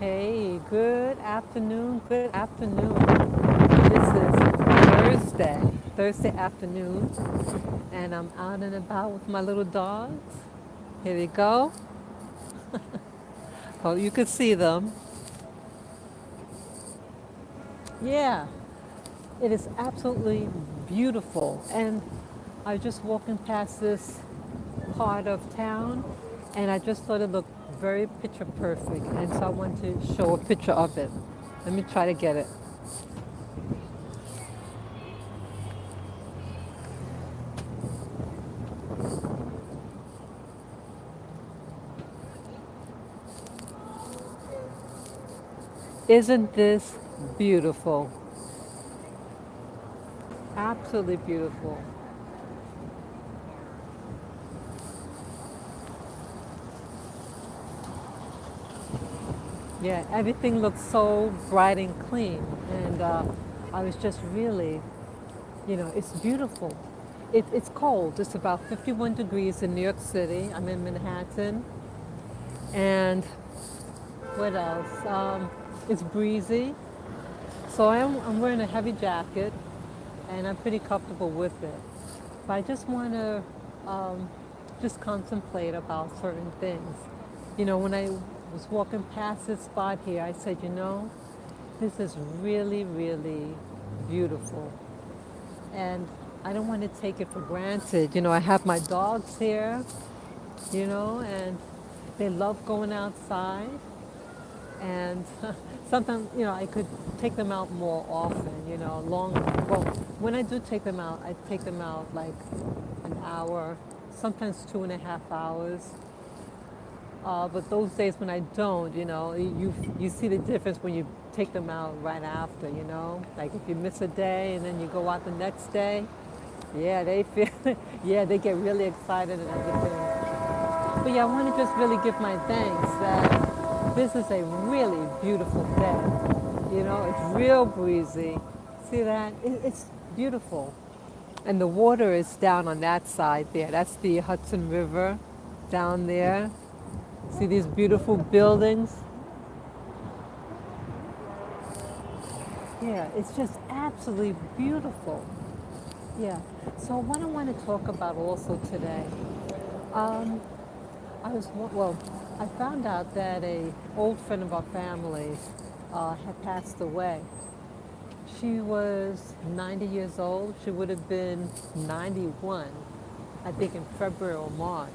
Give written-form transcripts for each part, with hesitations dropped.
Hey, good afternoon, good afternoon. This is Thursday afternoon, and I'm out and about with my little dogs. Here they go. Oh, you can see them. Yeah, it is absolutely beautiful. And I was just walking past this part of town, and I just thought it looked very picture perfect, and so I want to show a picture of it. Let me try to get it. Isn't this beautiful? Absolutely beautiful. Yeah, everything looks so bright and clean. And I was just really, it's beautiful. It's cold. It's about 51 degrees in New York City. I'm in Manhattan. And what else? It's breezy. So I'm wearing a heavy jacket and I'm pretty comfortable with it. But I just want to just contemplate about certain things. When I was walking past this spot here, I said, this is really, really beautiful. And I don't want to take it for granted. I have my dogs here, and they love going outside. And sometimes, I could take them out more often, well, when I do take them out, I take them out like an hour, sometimes 2.5 hours. But those days when I don't, you see the difference when you take them out right after, Like if you miss a day and then you go out the next day, yeah, they feel, yeah, they get really excited and everything. But yeah, I want to just really give my thanks that this is a really beautiful day. It's real breezy. See that? It's beautiful. And the water is down on that side there. That's the Hudson River down there. See these beautiful buildings? Yeah, it's just absolutely beautiful. Yeah. So what I want to talk about also today, um, I found out that a old friend of our family had passed away. She was 90 years old. She would have been 91, I think in February or March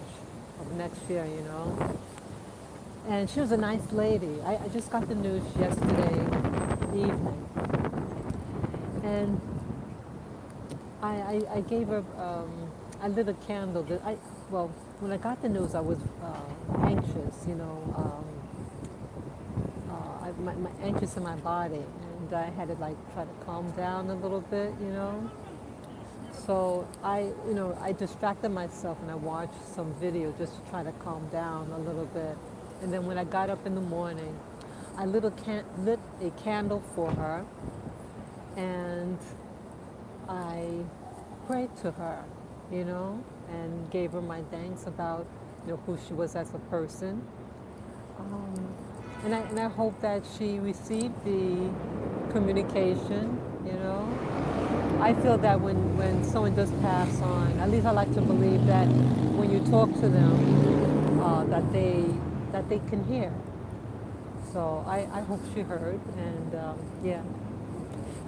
of next year. And she was a nice lady. I just got the news yesterday evening. And I gave her, I lit a candle. Well, when I got the news, I was anxious. Anxious in my body. And I had to like try to calm down a little bit. So I distracted myself and I watched some video just to try to calm down a little bit. And then when I got up in the morning, I lit a candle for her and I prayed to her, and gave her my thanks about, who she was as a person. Um, and I hope that she received the communication. I feel that when someone does pass on, at least I like to believe that when you talk to them, that they can hear. So I hope she heard, and yeah.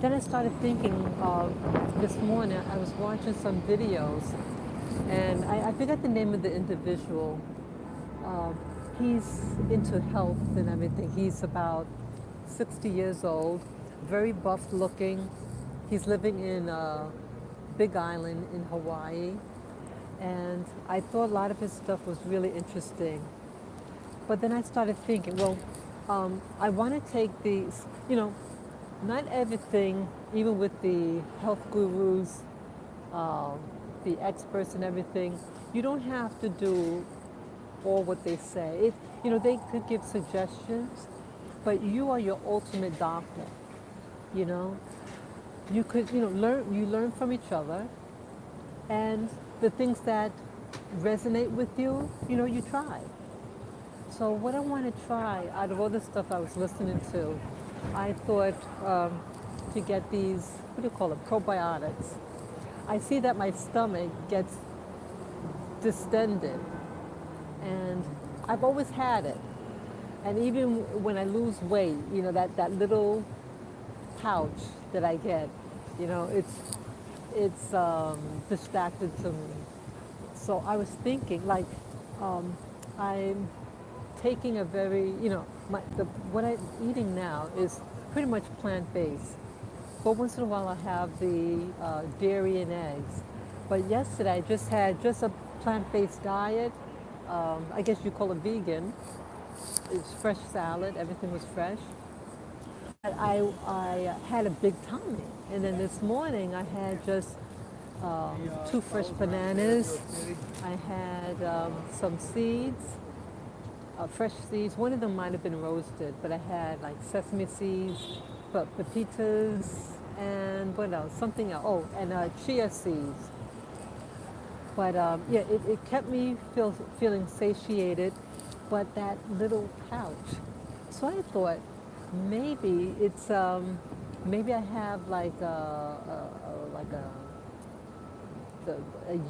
Then I started thinking of this morning. I was watching some videos, and I forget the name of the individual. Uh, he's into health and everything. He's about 60 years old, very buff looking. He's living in Big Island in Hawaii, and I thought a lot of his stuff was really interesting. But then I started thinking, well, I want to take these, not everything, even with the health gurus, uh, the experts and everything, you don't have to do all what they say. They could give suggestions, but you are your ultimate doctor. You know, you could, learn from each other, and the things that resonate with you, you try. So what I want to try out of all the stuff I was listening to, I thought to get these, what do you call it, probiotics. I see that my stomach gets distended, and I've always had it. And even when I lose weight, that little pouch that I get, it's distracted to me. So I was thinking, like, I'm taking a very, what I'm eating now is pretty much plant-based. But once in a while I have the dairy and eggs. But yesterday I just had just a plant-based diet. I guess you call it vegan. It's fresh salad, everything was fresh. But I had a big tummy. And then this morning I had just two fresh bananas. I had some seeds, fresh seeds. One of them might have been roasted, but I had like sesame seeds, but pepitas, and what else? Something else. Oh, and chia seeds. But yeah, it kept me feeling satiated, but that little pouch. So I thought maybe it's maybe I have like a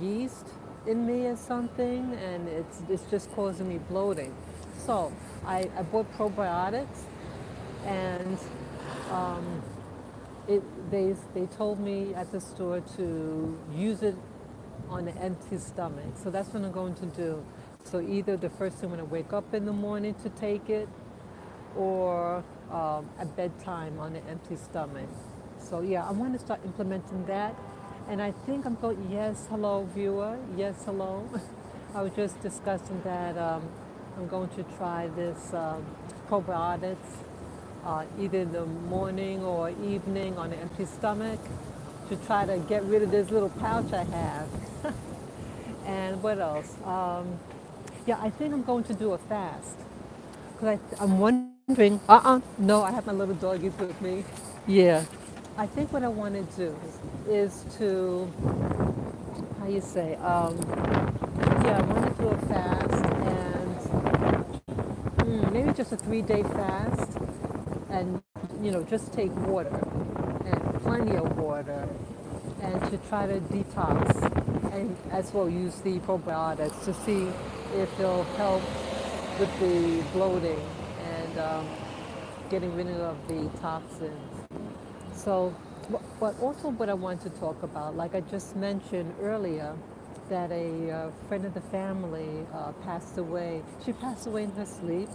yeast in me or something, and it's just causing me bloating. So I bought probiotics, and um, they told me at the store to use it on an empty stomach. So that's what I'm going to do. So either the first thing when I wake up in the morning to take it, or at bedtime on an empty stomach. So yeah, I want to start implementing that. And I think I'm going, yes, hello viewer, yes, hello. I was just discussing that I'm going to try this probiotics either in the morning or evening on an empty stomach to try to get rid of this little pouch I have. And what else? Yeah, I think I'm going to do a fast. Because I'm wondering, no, I have my little doggies with me. Yeah. I think what I want to do is to, how you say, yeah, I want to do a fast and maybe just a 3-day fast and, just take water and plenty of water and to try to detox and as well use the probiotics to see if it'll help with the bloating and getting rid of the toxins. So, but also what I want to talk about, like I just mentioned earlier, that a friend of the family passed away. She passed away in her sleep.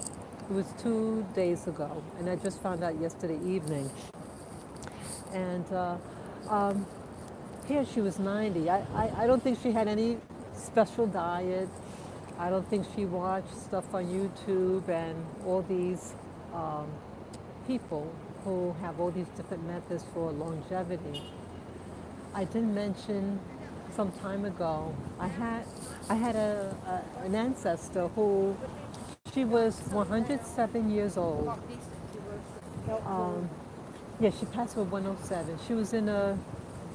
It was 2 days ago, and I just found out yesterday evening. And here she was 90. I don't think she had any special diet. I don't think she watched stuff on YouTube and all these people who have all these different methods for longevity. I did mention some time ago, I had an ancestor who, she was 107 years old. Yeah, she passed away 107. She was in a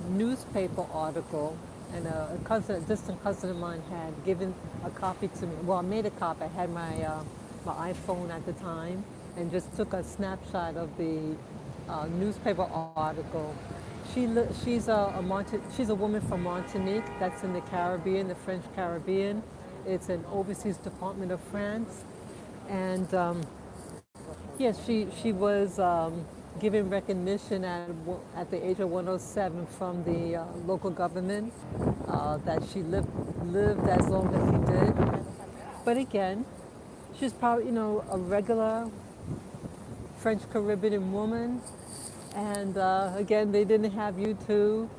newspaper article, and a distant cousin of mine had given a copy to me. Well, I made a copy. I had my iPhone at the time, and just took a snapshot of the newspaper article. She's a woman from Martinique. That's in the Caribbean, the French Caribbean. It's an overseas department of France, and yes, she was given recognition at the age of 107 from the local government that she lived as long as she did. But again, she's probably a regular French Caribbean woman, and again they didn't have YouTube.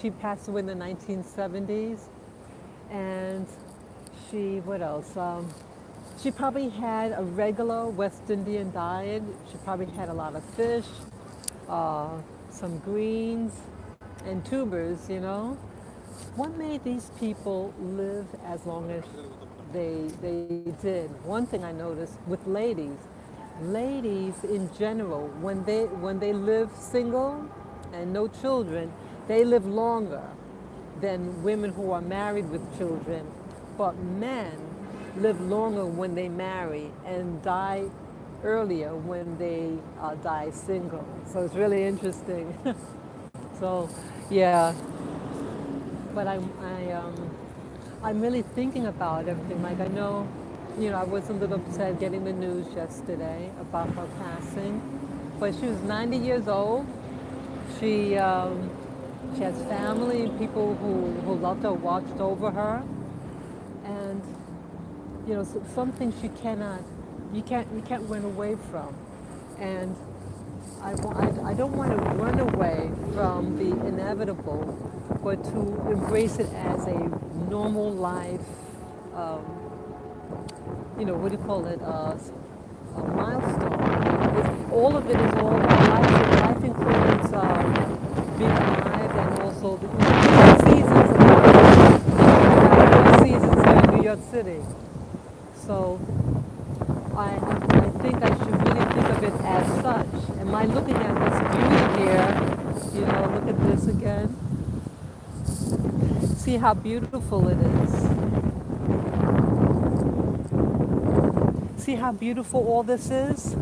She passed away in the 1970s, and what else? She probably had a regular West Indian diet. She probably had a lot of fish, some greens, and tubers. What made these people live as long as they did? One thing I noticed with ladies in general, when they live single and no children, they live longer than women who are married with children. But men, live longer when they marry and die earlier when they die single. So it's really interesting. So, yeah, but I'm really thinking about everything. Like I know, I was a little upset getting the news yesterday about her passing, but she was 90 years old. She she has family, people who loved her, watched over her, and some things you can't run away from, and I don't want to run away from the inevitable, but to embrace it as a normal life. Um, what do you call it? A milestone. All of it is all life. Life includes being alive and also the seasons of life. Four seasons here in New York City. So I think I should really think of it as such. Am I looking at this beauty here? Look at this again. See how beautiful it is. See how beautiful all this is?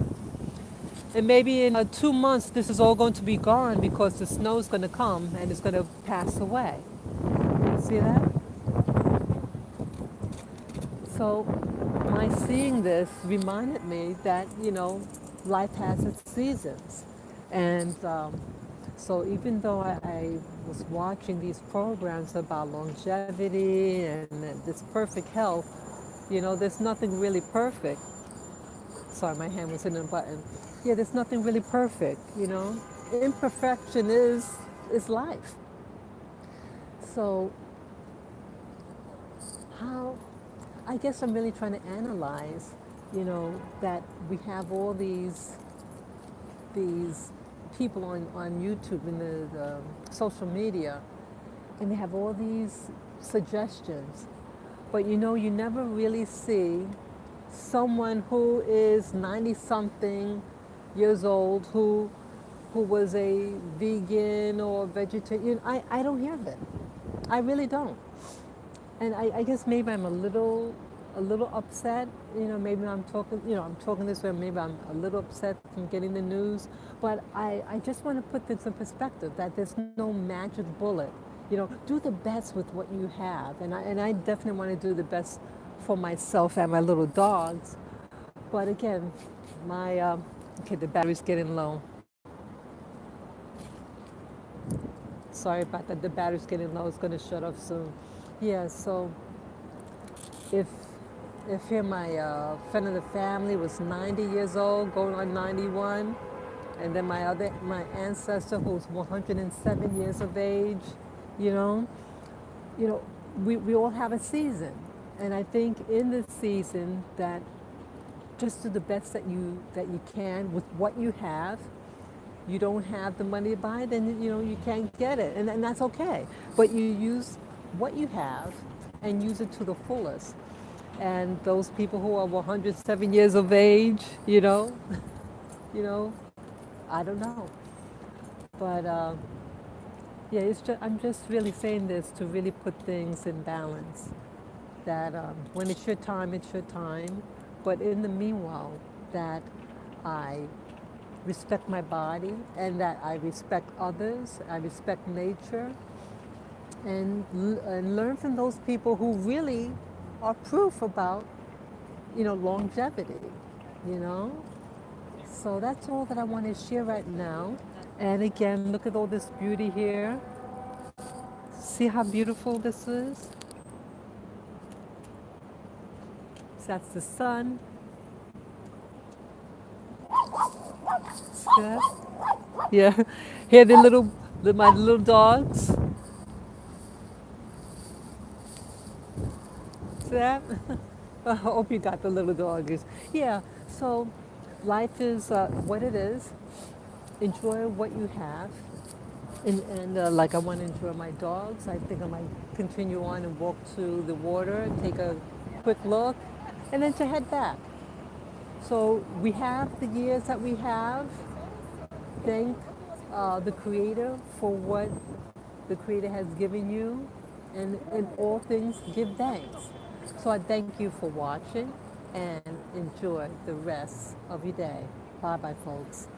And maybe in 2 months, this is all going to be gone because the snow's going to come and it's going to pass away. See that? So my seeing this reminded me that, life has its seasons. And so even though I was watching these programs about longevity and this perfect health, there's nothing really perfect. Sorry, my hand was hitting a button. Yeah, there's nothing really perfect. Imperfection is life. So how I guess I'm really trying to analyze, that we have all these people on YouTube and the social media, and they have all these suggestions. But you never really see someone who is 90 something years old who was a vegan or vegetarian. I don't hear that. I really don't. And I guess maybe I'm a little upset. Maybe I'm talking this way. Maybe I'm a little upset from getting the news. But I just want to put this in perspective that there's no magic bullet. Do the best with what you have. And I definitely want to do the best for myself and my little dogs. But again, okay, the battery's getting low. Sorry about that. The battery's getting low. It's going to shut off soon. Yeah, so if if here my friend of the family was 90 years old, going on 91, and then my ancestor who's 107 years of age, you know, you know, we all have a season, and I think in this season that just do the best that you can with what you have. You don't have the money to buy it, then you can't get it, and that's okay. But you use what you have and use it to the fullest. And those people who are 107 years of age, you know, I don't know, but yeah, I'm just really saying this to really put things in balance. That when it's your time. But in the meanwhile, that I respect my body and that I respect others, I respect nature, and learn from those people who really are proof about, longevity, you know? So that's all that I want to share right now. And again, look at all this beauty here. See how beautiful this is? That's the sun. See that? Yeah. Here my little dogs. See that? I hope you got the little doggies. Yeah. So life is what it is. Enjoy what you have. And like I want to enjoy my dogs. I think I might continue on and walk to the water, take a quick look, and then to head back. So we have the years that we have. Thank the Creator for what the Creator has given you, and in all things give thanks. So I thank you for watching and enjoy the rest of your day. Bye bye, folks.